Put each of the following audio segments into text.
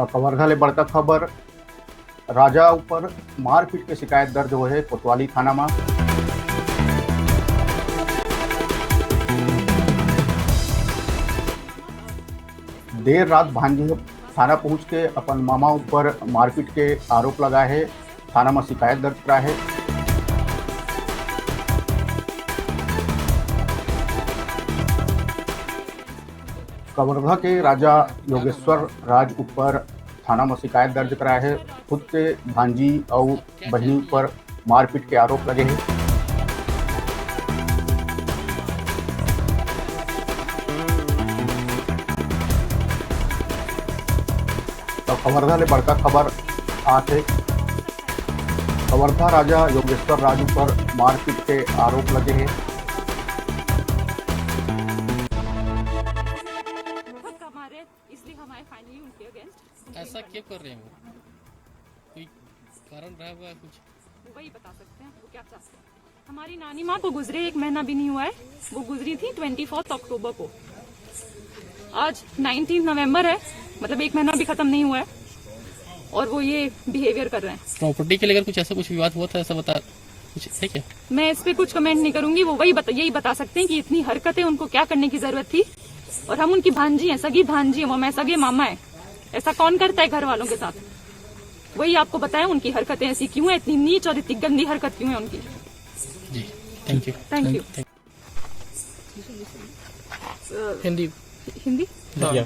कवर्धा ले बड़का खबर। राजा ऊपर मारपीट के शिकायत दर्ज हुए है कोतवाली थाना में। देर रात भांजी थाना पहुंच के अपन मामा ऊपर मारपीट के आरोप लगा है। थाना में शिकायत दर्ज करा है। कवर्धा के राजा योगेश्वर राज ऊपर थाना में शिकायत दर्ज करा है। खुद के भांजी और बहनी पर मारपीट के आरोप लगे हैं। तो कवर्धा ले बड़का खबर आते। कवर्धा राजा योगेश्वर राज ऊपर मारपीट के आरोप लगे हैं। इसलिए हमारे फाइनली उनके अगेंस्ट ऐसा क्यों कर रहे हैं वो? कोई कारण रहा हुआ कुछ? वही बता सकते हैं वो क्या चाहते हैं। हमारी नानी माँ को गुजरे 1 महीना भी नहीं हुआ है। वो गुजरी थी 24 अक्टूबर को। आज 19 नवंबर है, मतलब 1 महीना भी खत्म नहीं हुआ है और वो ये बिहेवियर कर रहे हैं। प्रॉपर्टी के लेकर कुछ ऐसा कुछ विवाद हुआ था, ऐसा बता कुछ है क्या? मैं इस पे कुछ कमेंट नहीं करूंगी। वो यही बता सकते हैं कि इतनी हरकतें उनको क्या करने की जरूरत थी। और हम उनकी भांजी हैं, सगी भांजी हैं, वो मैं सगे मामा है। ऐसा कौन करता है घर वालों के साथ? वही आपको बताएं उनकी हरकतें ऐसी क्यों है, इतनी नीच और इतनी गंदी हरकत क्यों है उनकी। जी thank you. Thank you. Hindi Hindi हाँ।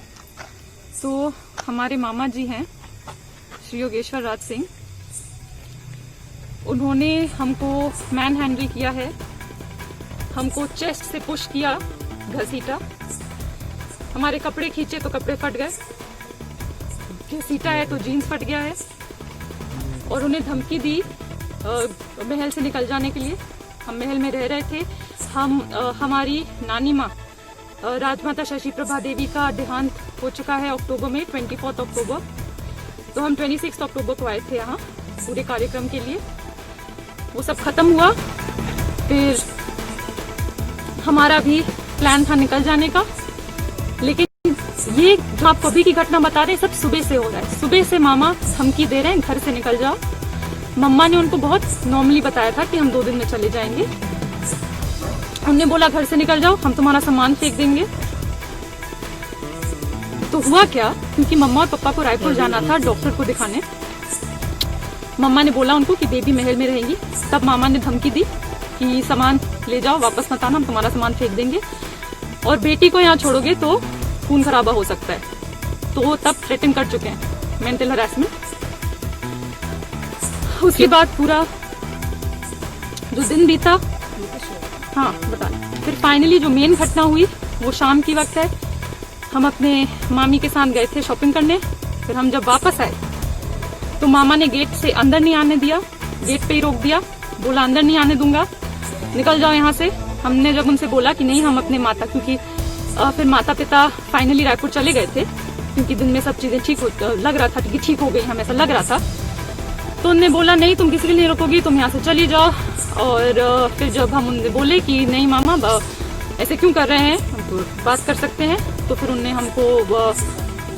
तो हमारे मामा जी हैं श्री योगेश्वर राज सिंह। उन्होंने हमको मैन हैंडल किया है, हमको चेस्ट से पुश किया, घसीटा, हमारे कपड़े खींचे तो कपड़े फट गए, घसीटा है तो जीन्स फट गया है। और उन्हें धमकी दी महल से निकल जाने के लिए। हम महल में रह रहे थे। हमारी नानी माँ राजमाता शशि प्रभा देवी का देहांत हो चुका है अक्टूबर में, 24 अक्टूबर। तो हम 26 अक्टूबर को आए थे यहाँ पूरे कार्यक्रम के लिए। वो सब खत्म हुआ, फिर हमारा भी प्लान था निकल जाने का। लेकिन ये जो आपको अभी की घटना बता रहे हैं सब सुबह से हो रहा है। सुबह से मामा धमकी दे रहे हैं घर से निकल जाओ। मम्मा ने उनको बहुत नॉर्मली बताया था कि हम 2 दिन में चले जाएंगे। हमने बोला घर से निकल जाओ, हम तुम्हारा सामान फेंक देंगे। तो हुआ क्या, क्योंकि मम्मा और पापा को रायपुर जाना था डॉक्टर को दिखाने। मम्मा ने बोला उनको कि बेबी महल में रहेंगी। तब मामा ने धमकी दी कि सामान ले जाओ, वापस मत आना, हम तुम्हारा सामान फेंक देंगे और बेटी को यहाँ छोड़ोगे तो खून खराबा हो सकता है। तो तब थ्रेटन कर चुके हैं, मेंटल हरासमेंट। उसके बाद पूरा जो दिन बीता, हाँ बता। फिर फाइनली जो मेन घटना हुई वो शाम की वक्त है। हम अपने मामी के साथ गए थे शॉपिंग करने। फिर हम जब वापस आए तो मामा ने गेट से अंदर नहीं आने दिया, गेट पे ही रोक दिया। बोला अंदर नहीं आने दूंगा, निकल जाओ यहाँ से। हमने जब उनसे बोला कि नहीं, हम अपने माता, क्योंकि फिर माता पिता फाइनली रायपुर चले गए थे क्योंकि दिन में सब चीजें ठीक लग रहा था कि ठीक हो गई, हमें ऐसा लग रहा था। तो उन्होंने बोला नहीं, तुम किसी के लिए नहीं रुकोगी, तुम यहाँ से चली जाओ। और फिर जब हम उनसे बोले कि नहीं मामा ऐसे क्यों कर रहे हैं, हम तो बात कर सकते हैं, तो फिर उन्होंने हमको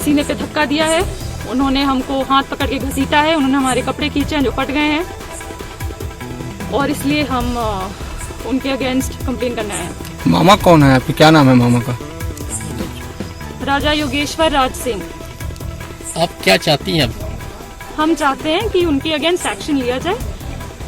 सीने पे धक्का दिया है। उन्होंने हमको हाथ पकड़ के घसीटा है। उन्होंने हमारे कपड़े खींचे हैं जो फट गए हैं और इसलिए हम उनके अगेंस्ट कंप्लेन करने आए हैं। मामा कौन है आपके, क्या नाम है मामा का? राजा योगेश्वर राज सिंह। आप क्या चाहती हैं अब? हम चाहते हैं कि उनके अगेंस्ट एक्शन लिया जाए।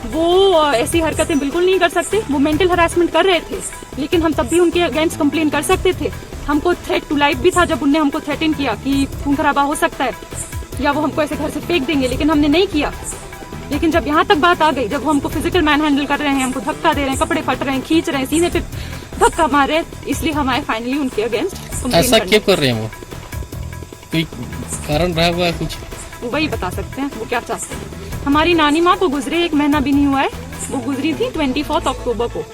वो ऐसी हरकतें बिल्कुल नहीं कर सकते। वो मेंटल हरासमेंट कर रहे थे, लेकिन हम तब भी उनके अगेंस्ट कंप्लेन कर सकते थे। हमको थ्रेट टू लाइफ भी था जब उनने हमको थ्रेटन किया कि खून खराबा हो सकता है या वो हमको ऐसे घर से फेंक देंगे, लेकिन हमने नहीं किया। लेकिन जब यहाँ तक बात आ गई, जब वो हमको फिजिकल मैन हैंडल कर रहे हैं, हमको धक्का दे रहे हैं, कपड़े फट रहे हैं, खींच रहे हैं, सीने पे धक्का मार रहे हैं, इसलिए हम आए फाइनली उनके अगेंस्ट। ऐसा क्यों कर रहे हैं वो? कोई कारण रहा हुआ कुछ? वही बता सकते हैं वो क्या चाहते हैं। हमारी नानी माँ को गुजरे 1 महीना भी नहीं हुआ है। वो गुजरी थी 24 अक्टूबर को।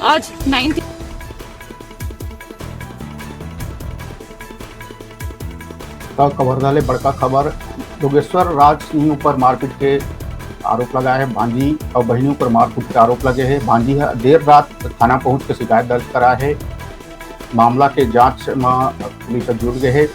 आज 19 कवर्धा ले बड़का खबर। योगेश्वर राज सिंह ऊपर मारपीट के आरोप लगा है। भांजी और बहनों पर मारपीट के आरोप लगे हैं। भांजी देर रात थाना पहुंच के शिकायत दर्ज करा है। मामला के जांच में पुलिस जुट गए है।